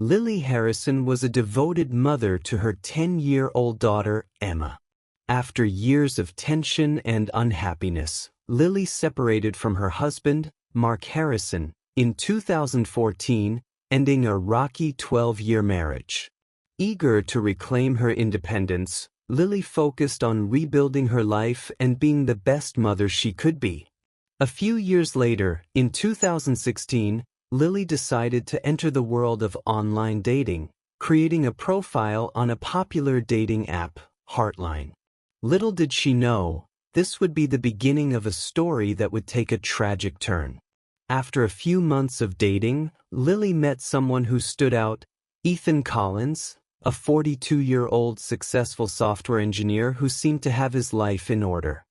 Lily Harrison was a devoted mother to her 10-year-old daughter, Emma. After years of tension and unhappiness, Lily separated from her husband, Mark Harrison, in 2014, ending a rocky 12-year marriage. Eager to reclaim her independence, Lily focused on rebuilding her life and being the best mother she could be. A few years later, in 2016, Lily decided to enter the world of online dating, creating a profile on a popular dating app, Heartline. Little did she know, this would be the beginning of a story that would take a tragic turn. After a few months of dating, Lily met someone who stood out, Ethan Collins, a 42-year-old successful software engineer who seemed to have his life in order.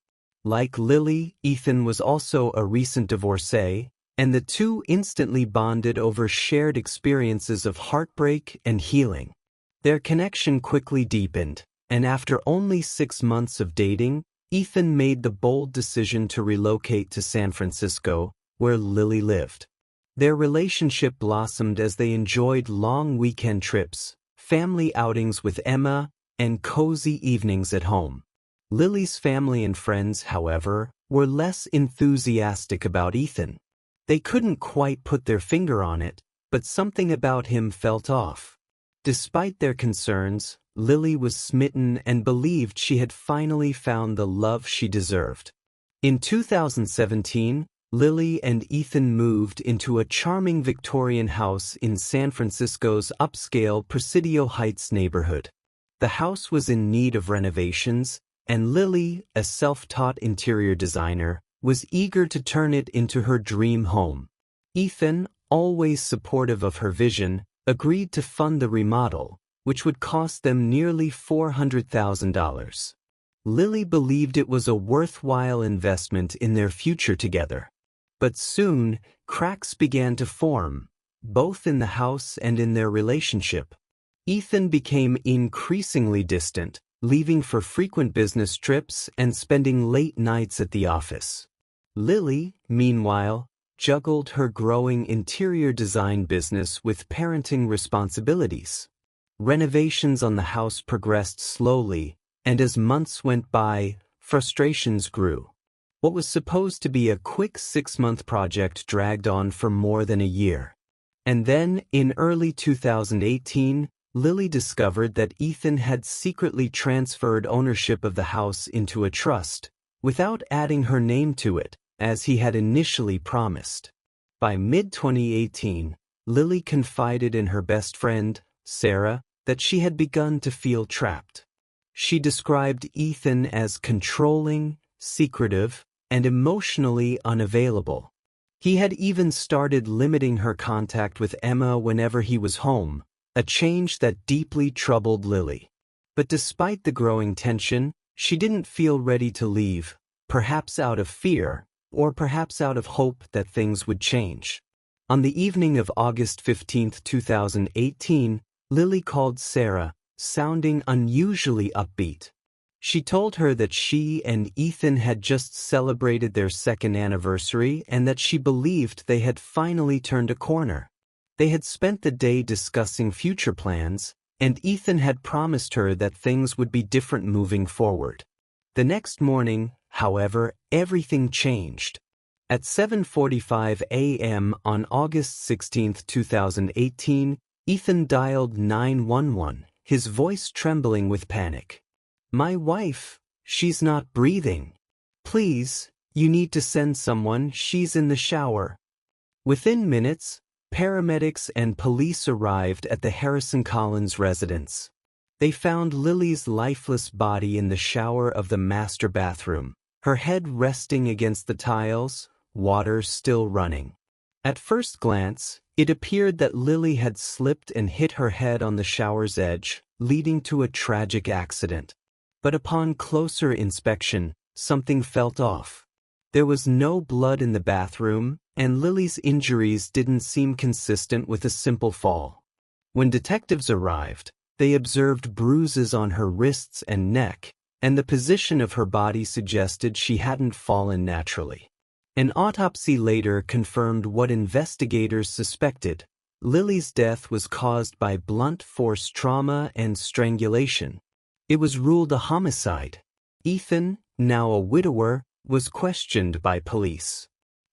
Like Lily, Ethan was also a recent divorcee, and the two instantly bonded over shared experiences of heartbreak and healing. Their connection quickly deepened, and after only 6 months of dating, Ethan made the bold decision to relocate to San Francisco, where Lily lived. Their relationship blossomed as they enjoyed long weekend trips, family outings with Emma, and cozy evenings at home. Lily's family and friends, however, were less enthusiastic about Ethan. They couldn't quite put their finger on it, but something about him felt off. Despite their concerns, Lily was smitten and believed she had finally found the love she deserved. In 2017, Lily and Ethan moved into a charming Victorian house in San Francisco's upscale Presidio Heights neighborhood. The house was in need of renovations, and Lily, a self-taught interior designer, was eager to turn it into her dream home. Ethan, always supportive of her vision, agreed to fund the remodel, which would cost them nearly $400,000. Lily believed it was a worthwhile investment in their future together. But soon, cracks began to form, both in the house and in their relationship. Ethan became increasingly distant, leaving for frequent business trips and spending late nights at the office. Lily, meanwhile, juggled her growing interior design business with parenting responsibilities. Renovations on the house progressed slowly, and as months went by, frustrations grew. What was supposed to be a quick 6-month project dragged on for more than a year. And then, in early 2018, Lily discovered that Ethan had secretly transferred ownership of the house into a trust, without adding her name to it, as he had initially promised. By mid-2018, Lily confided in her best friend, Sarah, that she had begun to feel trapped. She described Ethan as controlling, secretive, and emotionally unavailable. He had even started limiting her contact with Emma whenever he was home, a change that deeply troubled Lily. But despite the growing tension, she didn't feel ready to leave, perhaps out of fear, or perhaps out of hope that things would change. On the evening of August 15, 2018, Lily called Sarah, sounding unusually upbeat. She told her that she and Ethan had just celebrated their 2nd anniversary and that she believed they had finally turned a corner. They had spent the day discussing future plans, and Ethan had promised her that things would be different moving forward. The next morning, however, everything changed. At 7:45 a.m. on August 16, 2018, Ethan dialed 911, his voice trembling with panic. "My wife, she's not breathing. Please, you need to send someone, she's in the shower." Within minutes, paramedics and police arrived at the Harrison Collins residence. They found Lily's lifeless body in the shower of the master bathroom, her head resting against the tiles, water still running. At first glance, it appeared that Lily had slipped and hit her head on the shower's edge, leading to a tragic accident. But upon closer inspection, something felt off. There was no blood in the bathroom, and Lily's injuries didn't seem consistent with a simple fall. When detectives arrived, they observed bruises on her wrists and neck, and the position of her body suggested she hadn't fallen naturally. An autopsy later confirmed what investigators suspected. Lily's death was caused by blunt force trauma and strangulation. It was ruled a homicide. Ethan, now a widower, was questioned by police.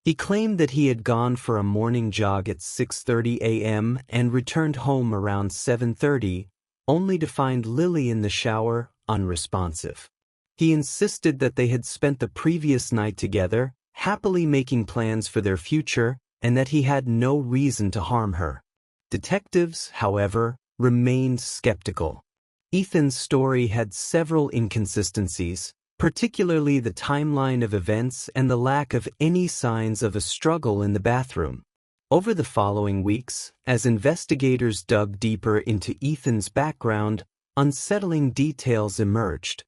He claimed that he had gone for a morning jog at 6:30 a.m. and returned home around 7:30, only to find Lily in the shower, unresponsive. He insisted that they had spent the previous night together, happily making plans for their future, and that he had no reason to harm her. Detectives, however, remained skeptical. Ethan's story had several inconsistencies, particularly the timeline of events and the lack of any signs of a struggle in the bathroom. Over the following weeks, as investigators dug deeper into Ethan's background, unsettling details emerged.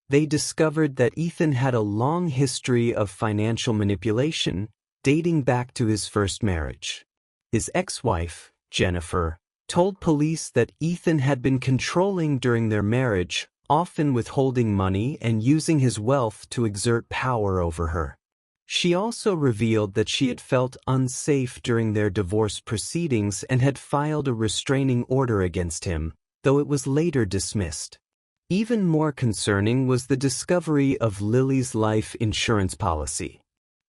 They discovered that Ethan had a long history of financial manipulation, dating back to his first marriage. His ex-wife, Jennifer, told police that Ethan had been controlling during their marriage, often withholding money and using his wealth to exert power over her. She also revealed that she had felt unsafe during their divorce proceedings and had filed a restraining order against him, though it was later dismissed. Even more concerning was the discovery of Lily's life insurance policy.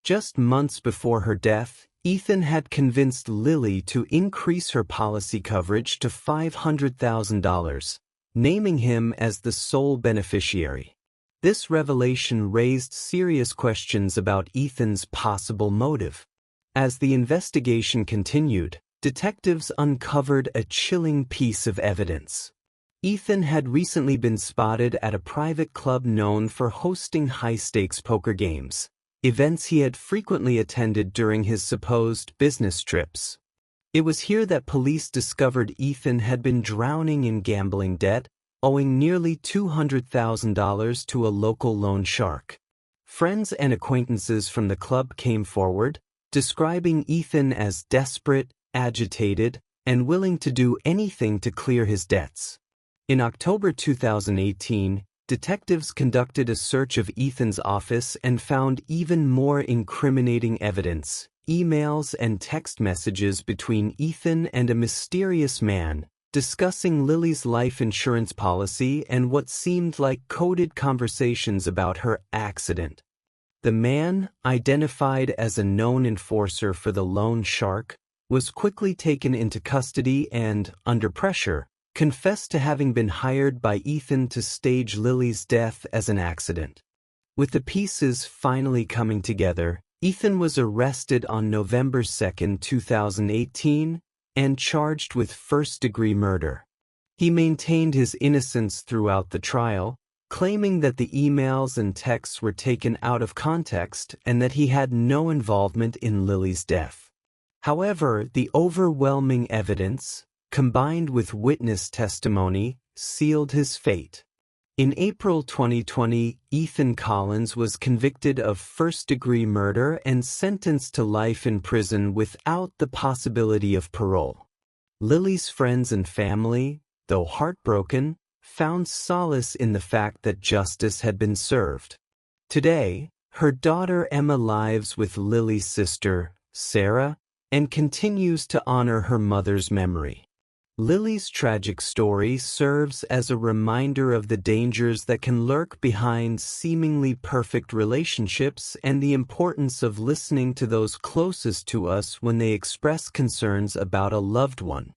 Just months before her death, Ethan had convinced Lily to increase her policy coverage to $500,000, naming him as the sole beneficiary. This revelation raised serious questions about Ethan's possible motive. As the investigation continued, detectives uncovered a chilling piece of evidence. Ethan had recently been spotted at a private club known for hosting high-stakes poker games, events he had frequently attended during his supposed business trips. It was here that police discovered Ethan had been drowning in gambling debt, owing nearly $200,000 to a local loan shark. Friends and acquaintances from the club came forward, describing Ethan as desperate, agitated, and willing to do anything to clear his debts. In October 2018, detectives conducted a search of Ethan's office and found even more incriminating evidence: emails and text messages between Ethan and a mysterious man, discussing Lily's life insurance policy and what seemed like coded conversations about her accident. The man, identified as a known enforcer for the loan shark, was quickly taken into custody and, under pressure, confessed to having been hired by Ethan to stage Lily's death as an accident. With the pieces finally coming together, Ethan was arrested on November 2, 2018, and charged with first-degree murder. He maintained his innocence throughout the trial, claiming that the emails and texts were taken out of context and that he had no involvement in Lily's death. However, the overwhelming evidence, combined with witness testimony, sealed his fate. In April 2020, Ethan Collins was convicted of first-degree murder and sentenced to life in prison without the possibility of parole. Lily's friends and family, though heartbroken, found solace in the fact that justice had been served. Today, her daughter Emma lives with Lily's sister, Sarah, and continues to honor her mother's memory. Lily's tragic story serves as a reminder of the dangers that can lurk behind seemingly perfect relationships and the importance of listening to those closest to us when they express concerns about a loved one.